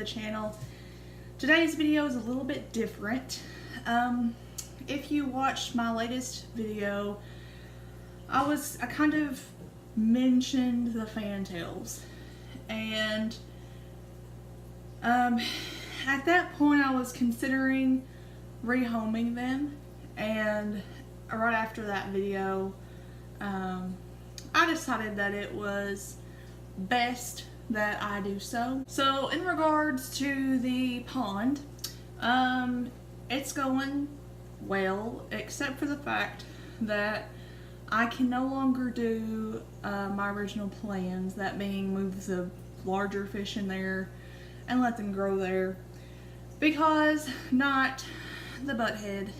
the channel. Today's video is a little bit different. If you watched my latest video, I kind of mentioned the fantails, and at that point I was considering rehoming them, and right after that video I decided that it was best that I do so. So in regards to the pond, it's going well, except for the fact that I can no longer do my original plans, that being move the larger fish in there and let them grow there, because the butthead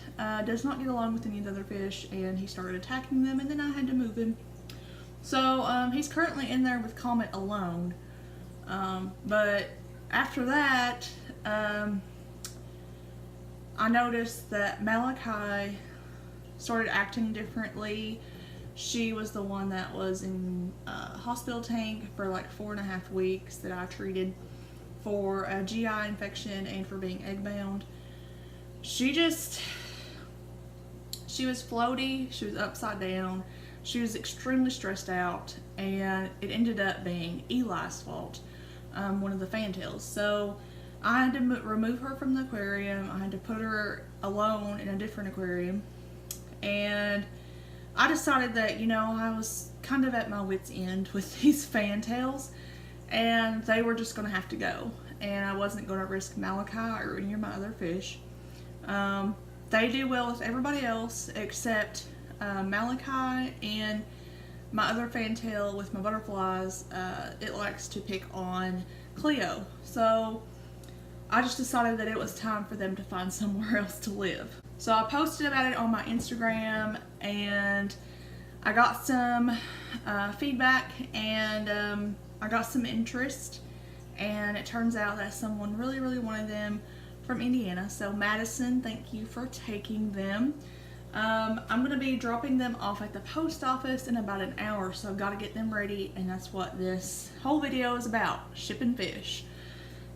does not get along with any of the other fish, and he started attacking them, and then I had to move him. So he's currently in there with Comet alone, but after that I noticed that Malachi started acting differently. She was the one that was in a hospital tank for like 4.5 weeks that I treated for a GI infection and for being egg-bound. She was floaty, she was upside down, she was extremely stressed out, and it ended up being Eli's fault, one of the fantails. So I had to remove her from the aquarium. I had to put her alone in a different aquarium, and I decided that, I was kind of at my wit's end with these fantails, and they were just going to have to go, and I wasn't going to risk Malachi or any of my other fish. They do well with everybody else except Malachi, and my other fantail with my butterflies, it likes to pick on Cleo. So I just decided that it was time for them to find somewhere else to live. So I posted about it on my Instagram, and I got some feedback, and I got some interest, and it turns out that someone really, really wanted them from Indiana. So Madison, thank you for taking them. I'm going to be dropping them off at the post office in about an hour, so I've got to get them ready, and that's what this whole video is about, shipping fish.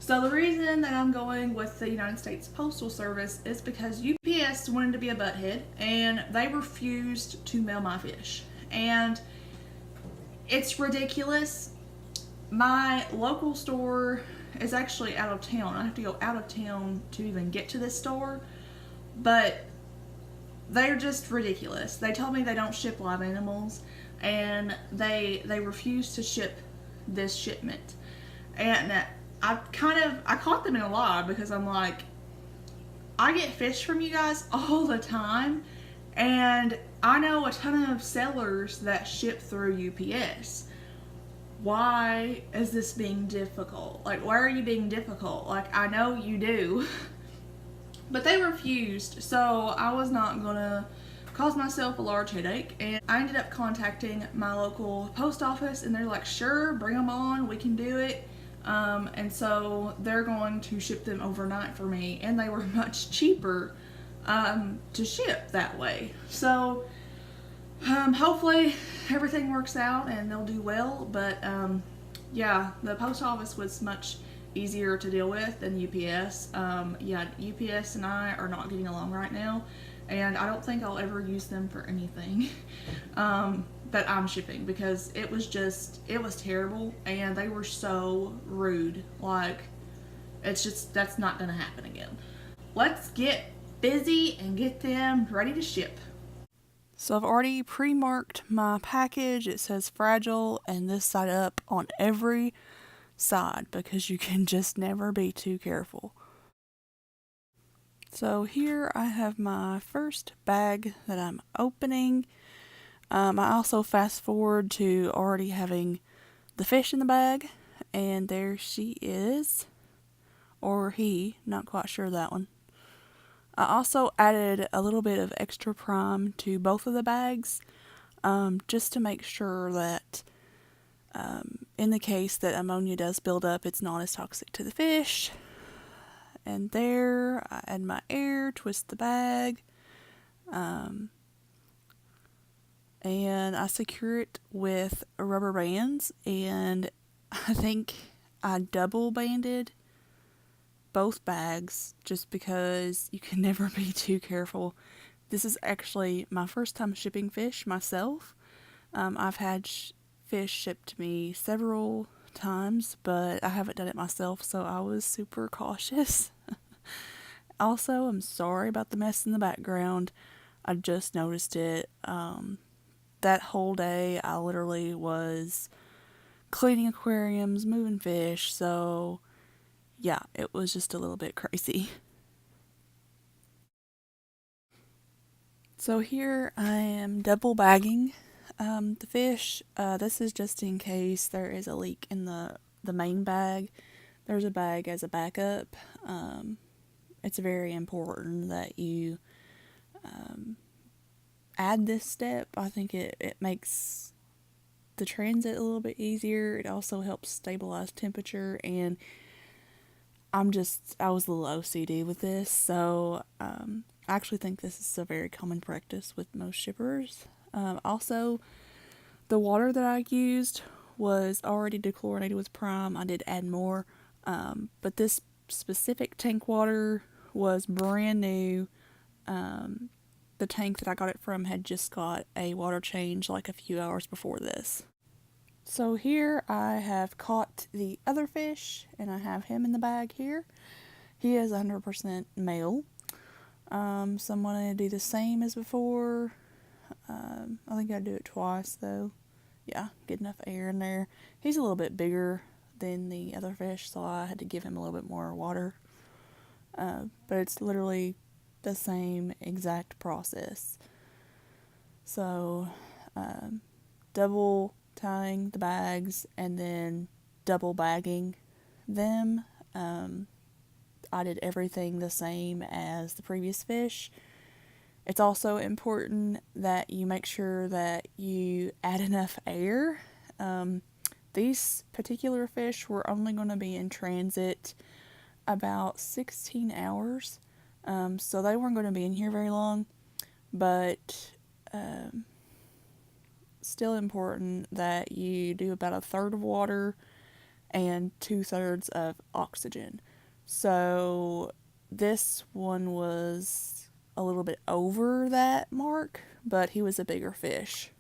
So the reason that I'm going with the United States Postal Service is because UPS wanted to be a butthead, and they refused to mail my fish. And it's ridiculous. My local store is actually out of town. I have to go out of town to even get to this store, but they're just ridiculous. They told me they don't ship live animals, and they refuse to ship this shipment. And I caught them in a lie, because I'm like, I get fish from you guys all the time, and I know a ton of sellers that ship through UPS. Why is this being difficult? Like, why are you being difficult? Like, I know you do. But they refused, so I was not gonna cause myself a large headache, and I ended up contacting my local post office, and they're like, sure, bring them on, we can do it. And so they're going to ship them overnight for me, and they were much cheaper to ship that way. So hopefully everything works out and they'll do well. But yeah, the post office was much easier to deal with than UPS. Yeah, UPS and I are not getting along right now, and I don't think I'll ever use them for anything that I'm shipping, because it was terrible, and they were so rude. Like, that's not gonna happen again. Let's get busy and get them ready to ship. So I've already pre-marked my package. It says fragile and this side up on every side, because you can just never be too careful. So here I have my first bag that I'm opening. I also fast forward to already having the fish in the bag, and there she is, or he, not quite sure that one. I also added a little bit of extra prime to both of the bags, just to make sure that in the case that ammonia does build up, it's not as toxic to the fish. And there, I add my air, twist the bag, and I secure it with rubber bands, and I think I double banded both bags just because you can never be too careful. This is actually my first time shipping fish myself. I've had fish shipped to me several times, but I haven't done it myself, so I was super cautious. Also, I'm sorry about the mess in the background. I just noticed it. That whole day, I literally was cleaning aquariums, moving fish, so yeah, it was just a little bit crazy. So here I am double bagging the fish. This is just in case there is a leak in the main bag. There's a bag as a backup. It's very important that you add this step. I think it makes the transit a little bit easier. It also helps stabilize temperature, and I was a little OCD with this, so I actually think this is a very common practice with most shippers. Also, the water that I used was already dechlorinated with Prime. I did add more, but this specific tank water was brand new. The tank that I got it from had just got a water change like a few hours before this. So here I have caught the other fish, and I have him in the bag here. He is 100% male. So I'm going to do the same as before. I think I do it twice though. Yeah, get enough air in there. He's a little bit bigger than the other fish, so I had to give him a little bit more water. But it's literally the same exact process. So, double tying the bags and then double bagging them. I did everything the same as the previous fish. It's also important that you make sure that you add enough air. These particular fish were only going to be in transit about 16 hours, so they weren't going to be in here very long, but still important that you do about a third of water and 2/3 of oxygen. So this one was a little bit over that mark, but he was a bigger fish.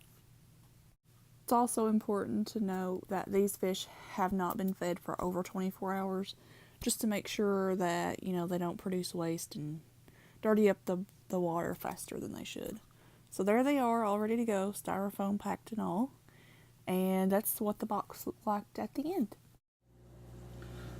It's also important to note that these fish have not been fed for over 24 hours, just to make sure that, they don't produce waste and dirty up the water faster than they should. So there they are, all ready to go, styrofoam packed and all. And that's what the box looked like at the end.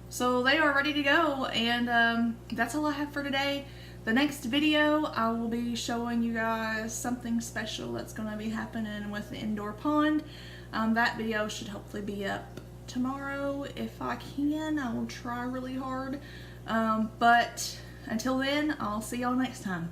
So they are ready to go, and that's all I have for today. The next video, I will be showing you guys something special that's going to be happening with the indoor pond. That video should hopefully be up tomorrow if I can. I will try really hard. But until then, I'll see y'all next time.